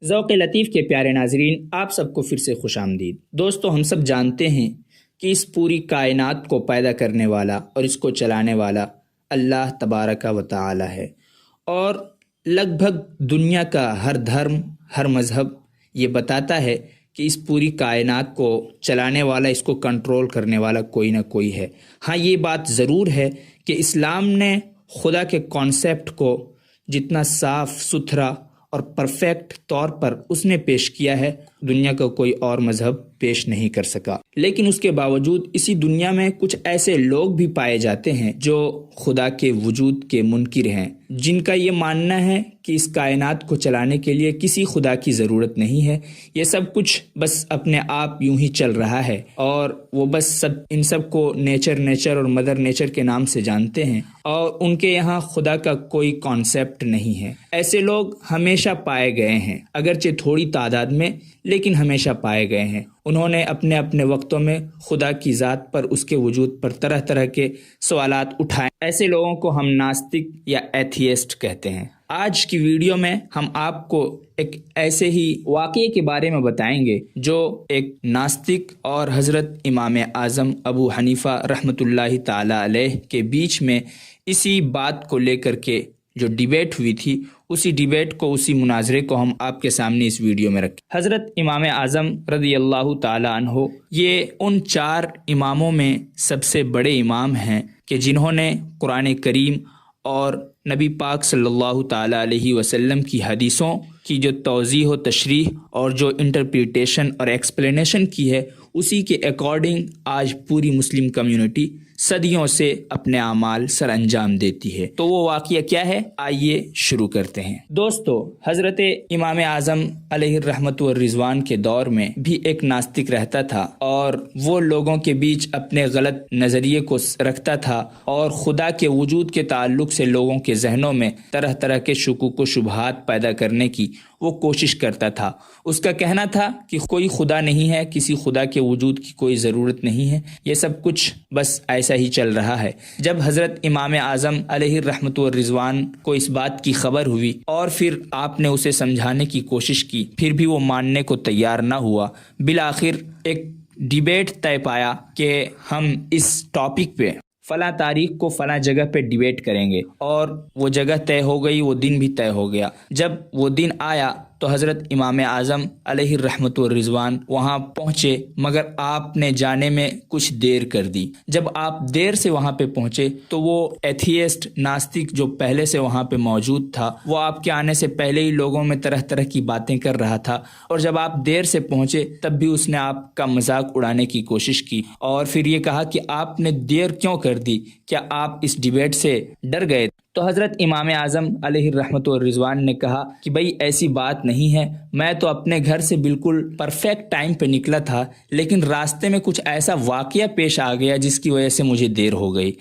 ذوق لطیف کے پیارے ناظرین، آپ سب کو پھر سے خوش آمدید۔ دوستو، ہم سب جانتے ہیں کہ اس پوری کائنات کو پیدا کرنے والا اور اس کو چلانے والا اللہ تبارک و تعالی ہے، اور لگ بھگ دنیا کا ہر دھرم، ہر مذہب یہ بتاتا ہے کہ اس پوری کائنات کو چلانے والا، اس کو کنٹرول کرنے والا کوئی نہ کوئی ہے۔ ہاں، یہ بات ضرور ہے کہ اسلام نے خدا کے کانسیپٹ کو جتنا صاف ستھرا اور پرفیکٹ طور پر اس نے پیش کیا ہے، دنیا کا کوئی اور مذہب پیش نہیں کر سکا۔ لیکن اس کے باوجود اسی دنیا میں کچھ ایسے لوگ بھی پائے جاتے ہیں جو خدا کے وجود کے منکر ہیں، جن کا یہ ماننا ہے کہ اس کائنات کو چلانے کے لیے کسی خدا کی ضرورت نہیں ہے، یہ سب کچھ بس اپنے آپ یوں ہی چل رہا ہے، اور وہ بس ان سب کو نیچر اور مدر نیچر کے نام سے جانتے ہیں، اور ان کے یہاں خدا کا کوئی کانسیپٹ نہیں ہے۔ ایسے لوگ ہمیشہ پائے گئے ہیں، اگرچہ تھوڑی تعداد میں، لیکن ہمیشہ پائے گئے ہیں۔ انہوں نے اپنے اپنے وقتوں میں خدا کی ذات پر، اس کے وجود پر طرح طرح کے سوالات اٹھائے۔ ایسے لوگوں کو ہم ناستک یا ایتھیسٹ کہتے ہیں۔ آج کی ویڈیو میں ہم آپ کو ایک ایسے ہی واقعے کے بارے میں بتائیں گے جو ایک ناستک اور حضرت امام اعظم ابو حنیفہ رحمۃ اللہ تعالی علیہ کے بیچ میں اسی بات کو لے کر کے جو ڈیبیٹ ہوئی تھی، اسی ڈیبیٹ کو، اسی مناظرے کو ہم آپ کے سامنے اس ویڈیو میں رکھیں۔ حضرت امام اعظم رضی اللہ تعالی عنہ یہ ان 4 اماموں میں سب سے بڑے امام ہیں کہ جنہوں نے قرآن کریم اور نبی پاک صلی اللہ تعالی علیہ وسلم کی حدیثوں کی جو توضیح و تشریح اور جو انٹرپریٹیشن اور ایکسپلینیشن کی ہے، اسی کے اکارڈنگ آج پوری مسلم کمیونٹی صدیوں سے اپنے اعمال سر انجام دیتی ہے۔ تو وہ واقعہ کیا ہے، آئیے شروع کرتے ہیں۔ دوستو، حضرت امام اعظم علیہ الرحمت والرضوان کے دور میں بھی ایک ناستک رہتا تھا، اور وہ لوگوں کے بیچ اپنے غلط نظریے کو رکھتا تھا، اور خدا کے وجود کے تعلق سے لوگوں کے ذہنوں میں طرح طرح کے شکوک و شبہات پیدا کرنے کی وہ کوشش کرتا تھا۔ اس کا کہنا تھا کہ کوئی خدا نہیں ہے، کسی خدا کے وجود کی کوئی ضرورت نہیں ہے، یہ سب کچھ بس ایسا ہی چل رہا ہے۔ جب حضرت امام اعظم علیہ الرحمت والرضوان کو اس بات کی خبر ہوئی، اور پھر آپ نے اسے سمجھانے کی کوشش کی، پھر بھی وہ ماننے کو تیار نہ ہوا۔ بالآخر ایک ڈیبیٹ طے پایا کہ ہم اس ٹاپک پہ فلاں تاریخ کو فلاں جگہ پہ ڈیبیٹ کریں گے، اور وہ جگہ طے ہو گئی، وہ دن بھی طے ہو گیا۔ جب وہ دن آیا تو حضرت امام اعظم علیہ الرحمت والرضوان وہاں پہنچے، مگر آپ نے جانے میں کچھ دیر کر دی۔ جب آپ دیر سے وہاں پہ پہنچے تو وہ ایتھیسٹ ناستک جو پہلے سے وہاں پہ موجود تھا، وہ آپ کے آنے سے پہلے ہی لوگوں میں طرح طرح کی باتیں کر رہا تھا، اور جب آپ دیر سے پہنچے تب بھی اس نے آپ کا مذاق اڑانے کی کوشش کی، اور پھر یہ کہا کہ آپ نے دیر کیوں کر دی، کیا آپ اس ڈیبیٹ سے ڈر گئے؟ تو حضرت امام اعظم علیہ الرحمت والرضوان نے کہا کہ بھئی ایسی بات نہیں ہے، میں تو اپنے گھر سے بالکل پرفیکٹ ٹائم پہ نکلا تھا، لیکن راستے میں کچھ ایسا واقعہ پیش آ گیا جس کی وجہ سے مجھے دیر ہو گئی۔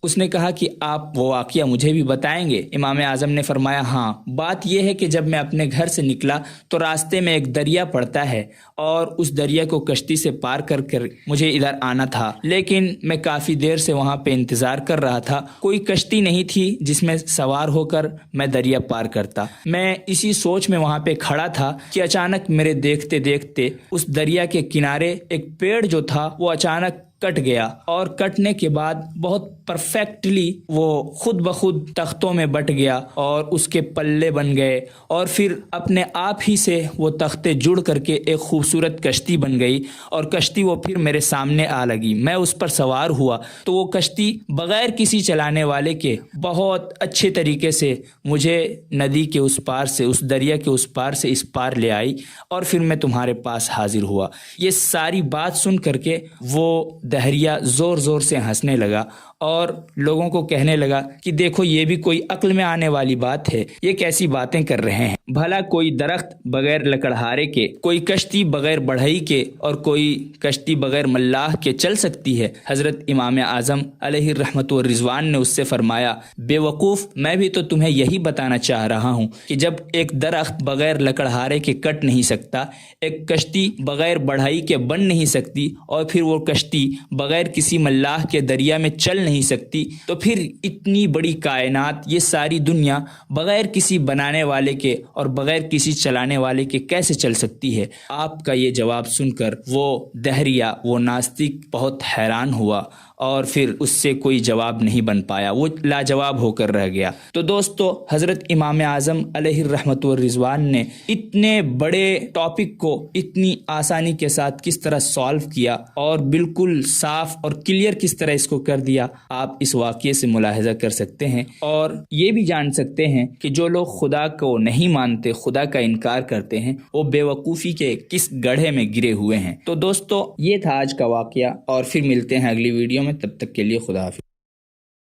اس نے کہا کہ آپ وہ واقعہ مجھے بھی بتائیں گے؟ امام اعظم نے فرمایا ہاں، بات یہ ہے کہ جب میں اپنے گھر سے نکلا تو راستے میں ایک دریا پڑتا ہے، اور اس دریا کو کشتی سے پار کر مجھے ادھر آنا تھا، لیکن میں کافی دیر سے وہاں پہ انتظار کر رہا تھا، کوئی کشتی نہیں تھی جس میں سوار ہو کر میں دریا پار کرتا۔ میں اسی سوچ میں وہاں پہ کھڑا تھا کہ اچانک میرے دیکھتے دیکھتے اس دریا کے کنارے ایک پیڑ جو تھا وہ اچانک کٹ گیا، اور کٹنے کے بعد بہت پرفیکٹلی وہ خود بخود تختوں میں بٹ گیا، اور اس کے پلے بن گئے، اور پھر اپنے آپ ہی سے وہ تختے جڑ کر کے ایک خوبصورت کشتی بن گئی، اور کشتی وہ پھر میرے سامنے آ لگی۔ میں اس پر سوار ہوا تو وہ کشتی بغیر کسی چلانے والے کے بہت اچھے طریقے سے مجھے ندی کے اس پار سے، اس دریا کے اس پار سے اس پار لے آئی، اور پھر میں تمہارے پاس حاضر ہوا۔ یہ ساری بات سن کر کے وہ دہریا زور زور سے ہنسنے لگا، اور لوگوں کو کہنے لگا کہ دیکھو یہ بھی کوئی عقل میں آنے والی بات ہے، یہ کیسی باتیں کر رہے ہیں، بھلا کوئی درخت بغیر لکڑہارے کے، کوئی کشتی بغیر بڑھئی کے، اور کوئی کشتی بغیر ملاح کے چل سکتی ہے؟ حضرت امام اعظم علیہ الرحمت والرضوان نے اس سے فرمایا بے وقوف، میں بھی تو تمہیں یہی بتانا چاہ رہا ہوں کہ جب ایک درخت بغیر لکڑہارے کے کٹ نہیں سکتا، ایک کشتی بغیر بڑھئی کے بن نہیں سکتی، اور پھر وہ کشتی بغیر کسی ملاح کے دریا میں چل نہیں نہیں سکتی تو پھر اتنی بڑی کائنات، یہ ساری دنیا بغیر کسی بنانے والے کے اور بغیر کسی چلانے والے کے کیسے چل سکتی ہے؟ آپ کا یہ جواب سن کر وہ دہریہ، وہ ناستک بہت حیران ہوا اور پھر اس سے کوئی جواب نہیں بن پایا، وہ لاجواب ہو کر رہ گیا۔ تو دوستو، حضرت امام اعظم علیہ الرحمت والرضوان نے اتنے بڑے ٹاپک کو اتنی آسانی کے ساتھ کس طرح سالو کیا اور بالکل صاف اور کلیئر کس طرح اس کو کر دیا، آپ اس واقعے سے ملاحظہ کر سکتے ہیں اور یہ بھی جان سکتے ہیں کہ جو لوگ خدا کو نہیں مانتے، خدا کا انکار کرتے ہیں، وہ بے وقوفی کے کس گڑھے میں گرے ہوئے ہیں۔ تو دوستو، یہ تھا آج کا واقعہ اور پھر ملتے ہیں اگلی ویڈیو میں، تب تک کے لیے خدا حافظ۔